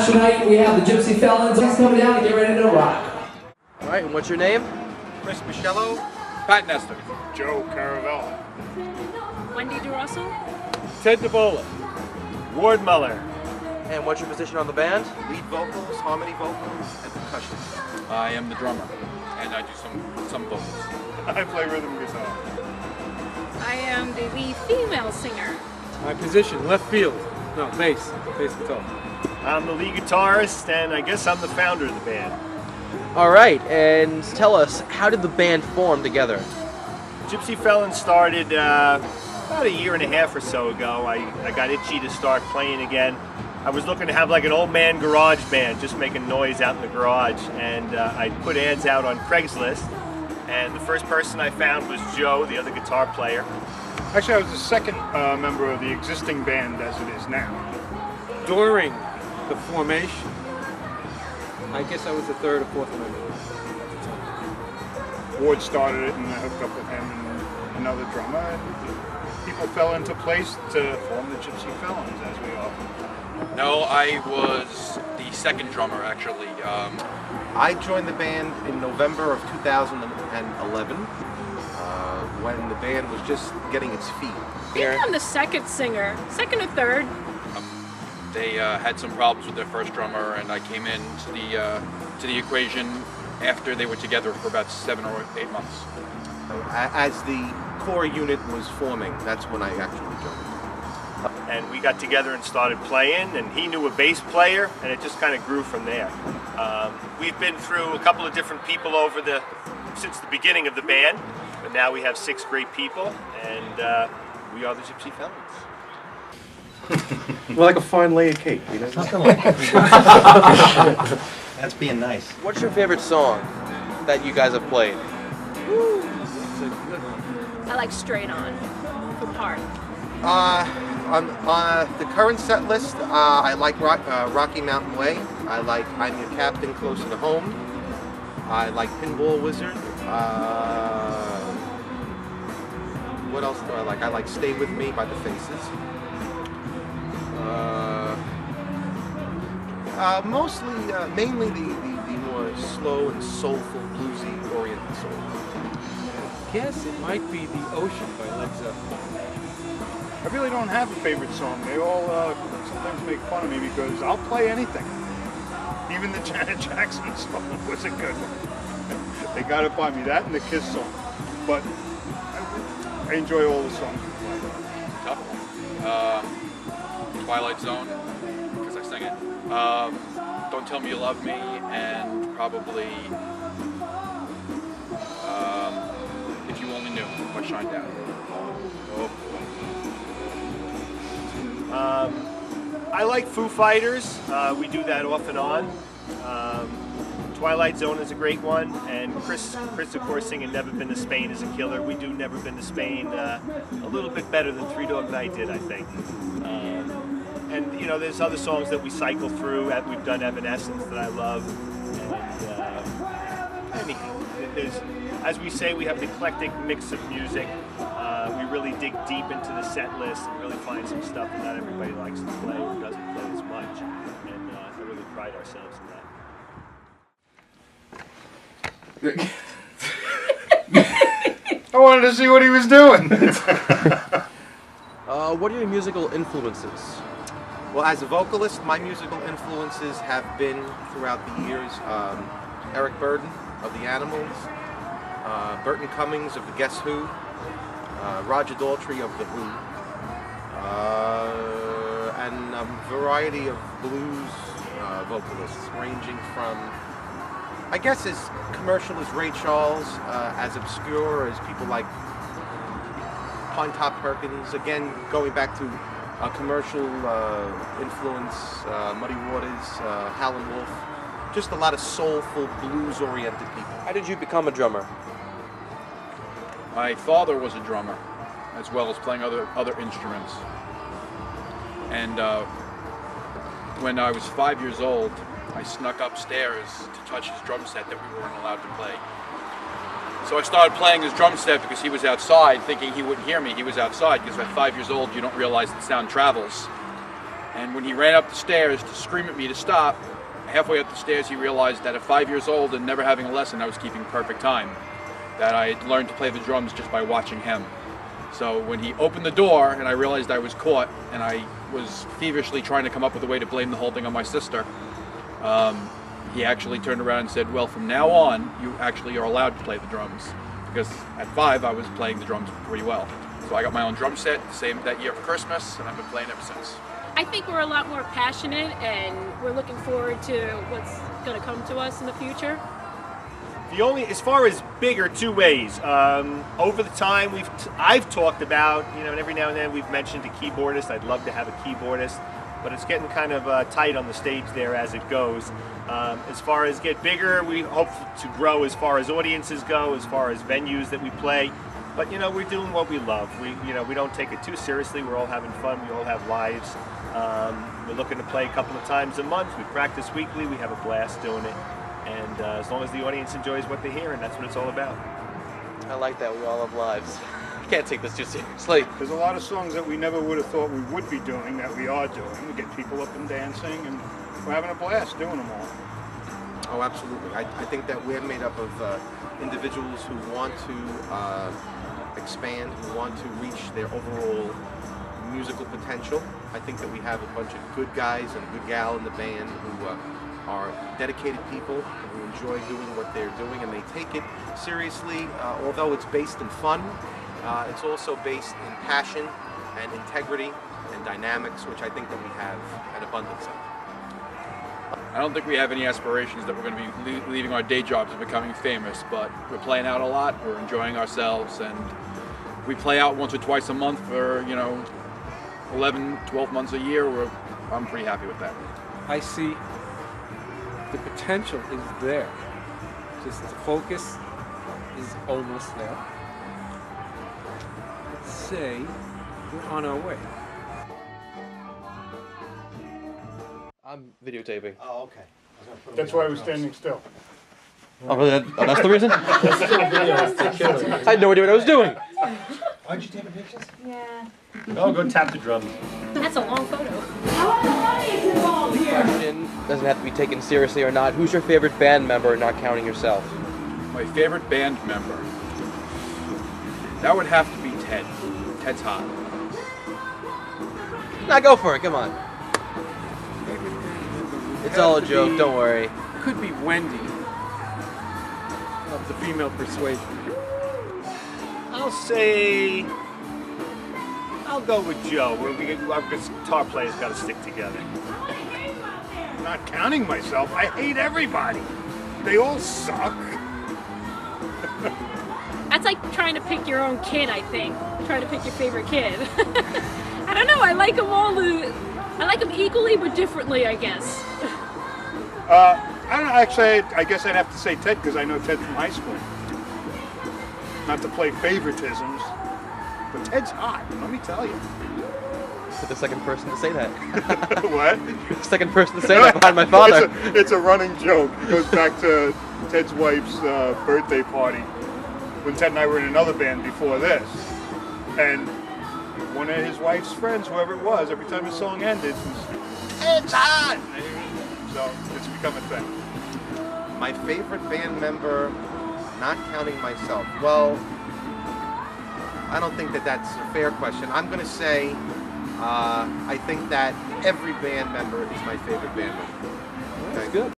lounge tonight. We have the GypsyFelons. Please come down and get ready to rock. All right, and what's your name? Chris Michello. Pat Nestor. Joe Caravella. Wendy DeRosso. Ted DeBola. Ward Muller. And what's your position on the band? Lead vocals, harmony vocals, and percussion. I am the drummer, and I do some vocals. I play rhythm guitar. I am the lead female singer. My position, left field. No, bass guitar. I'm the lead guitarist, and I guess I'm the founder of the band. All right, and tell us, how did the band form together? GypsyFelons started about a year and a half or so ago. I got itchy to start playing again. I was looking to have like an old man garage band, just making noise out in the garage, and I put ads out on Craigslist, and the first person I found was Joe, the other guitar player. Actually, I was the second member of the existing band as it is now. During the formation, I guess I was the third or fourth member. Ward started it and I hooked up with him and another drummer. And people fell into place to form the GypsyFelons, as we are. No, I was the second drummer, actually. I joined the band in November of 2011 when the band was just getting its feet. I think I'm the second singer, second or third. They had some problems with their first drummer, and I came in to the equation after they were together for about 7 or 8 months. As the core unit was forming, that's when I actually joined. And we got together and started playing, and he knew a bass player, and it just kind of grew from there. We've been through a couple of different people since the beginning of the band, but now we have 6 great people, and we are the GypsyFelons. Well, like a fine layer cake, you know? Something like that. That's being nice. What's your favorite song that you guys have played? I like Straight On from Heart. On the current set list, I like Rocky Mountain Way. I like I'm Your Captain, Closer to Home. I like Pinball Wizard. What else do I like? I like Stay With Me by The Faces. Mainly the more slow and soulful, bluesy oriented songs. I guess it might be The Ocean by Led Zeppelin. I really don't have a favorite song. They all sometimes make fun of me because I'll play anything. Even the Janet Jackson song was a good one. They got it by me, that and the Kiss song. But I enjoy all the songs we play. Tough one. Twilight Zone, because I sang it. Don't Tell Me You Love Me, and probably If You Only Knew by Shinedown. I like Foo Fighters. We do that off and on. Twilight Zone is a great one, and Chris of course singing Never Been to Spain is a killer. We do Never Been to Spain a little bit better than Three Dog Night did, I think. And you know, there's other songs that we cycle through. We've done Evanescence that I love. And, as we say, we have an eclectic mix of music. We really dig deep into the set list and really find some stuff that not everybody likes to play or doesn't play as much. And I really pride ourselves in that. I wanted to see what he was doing. What are your musical influences? Well, as a vocalist, my musical influences have been throughout the years Eric Burdon of The Animals, Burton Cummings of the Guess Who, Roger Daltrey of The Who, and a variety of blues vocalists ranging from, I guess, as commercial as Ray Charles, as obscure as people like Pinetop Perkins, again going back to a commercial influence, Muddy Waters, Howlin' Wolf, just a lot of soulful blues-oriented people. How did you become a drummer? My father was a drummer, as well as playing other instruments. And when I was 5 years old, I snuck upstairs to touch his drum set that we weren't allowed to play. So I started playing his drum set because he was outside, thinking he wouldn't hear me. He was outside because at 5 years old, you don't realize that sound travels. And when he ran up the stairs to scream at me to stop, halfway up the stairs he realized that at 5 years old and never having a lesson, I was keeping perfect time. That I had learned to play the drums just by watching him. So when he opened the door and I realized I was caught and I was feverishly trying to come up with a way to blame the whole thing on my sister, he actually turned around and said, well, from now on, you actually are allowed to play the drums. Because at 5, I was playing the drums pretty well. So I got my own drum set, same that year for Christmas, and I've been playing ever since. I think we're a lot more passionate, and we're looking forward to what's going to come to us in the future. As far as bigger, 2 ways. Over the time, I've talked about, and every now and then we've mentioned a keyboardist. I'd love to have a keyboardist, but it's getting kind of tight on the stage there as it goes. As far as get bigger, we hope to grow as far as audiences go, as far as venues that we play. But we're doing what we love. We don't take it too seriously. We're all having fun. We all have lives. We're looking to play a couple of times a month. We practice weekly. We have a blast doing it. And as long as the audience enjoys what they hear, and that's what it's all about. I like that. We all have lives. I can't take this too seriously. There's a lot of songs that we never would have thought we would be doing that we are doing. We get people up and dancing, and we're having a blast doing them all. Oh, absolutely. I think that we're made up of individuals who want to expand, who want to reach their overall musical potential. I think that we have a bunch of good guys and good gal in the band who are dedicated people who enjoy doing what they're doing, and they take it seriously. Although it's based in fun, it's also based in passion and integrity and dynamics, which I think that we have an abundance of. I don't think we have any aspirations that we're going to be leaving our day jobs and becoming famous, but we're playing out a lot, we're enjoying ourselves, and we play out once or twice a month for, 11, 12 months a year. I'm pretty happy with that. I see the potential is there. Just the focus is almost there. Let's say we're on our way. I'm videotaping. Oh, okay. That's why I was standing still. Oh, really? That's the reason? I had no idea what I was doing. Aren't you taking pictures? Yeah. Oh, go tap the drums. That's a long photo. Question doesn't have to be taken seriously or not. Who's your favorite band member, not counting yourself? My favorite band member, that would have to be Ted. Ted's hot. Nah, go for it, come on. It's all a joke, don't worry. Could be Wendy of the female persuasion. I'll go with Joe. Our guitar players got to stick together. I'm not counting myself. I hate everybody. They all suck. That's like trying to pick your own kid, I think. Trying to pick your favorite kid. I don't know, I like them all. I like them equally, but differently, I guess. I don't know. Actually, I guess I'd have to say Ted because I know Ted from high school. Not to play favoritisms, but Ted's hot. Let me tell you. You're the second person to say that. What? You're the second person to say that behind my father. It's a running joke. It goes back to Ted's wife's birthday party when Ted and I were in another band before this, and one of his wife's friends, whoever it was, every time the song ended, was Ted's hot. So it's become a thing. My favorite band member, not counting myself. Well, I don't think that that's a fair question. I'm going to say I think that every band member is my favorite band member. That's good.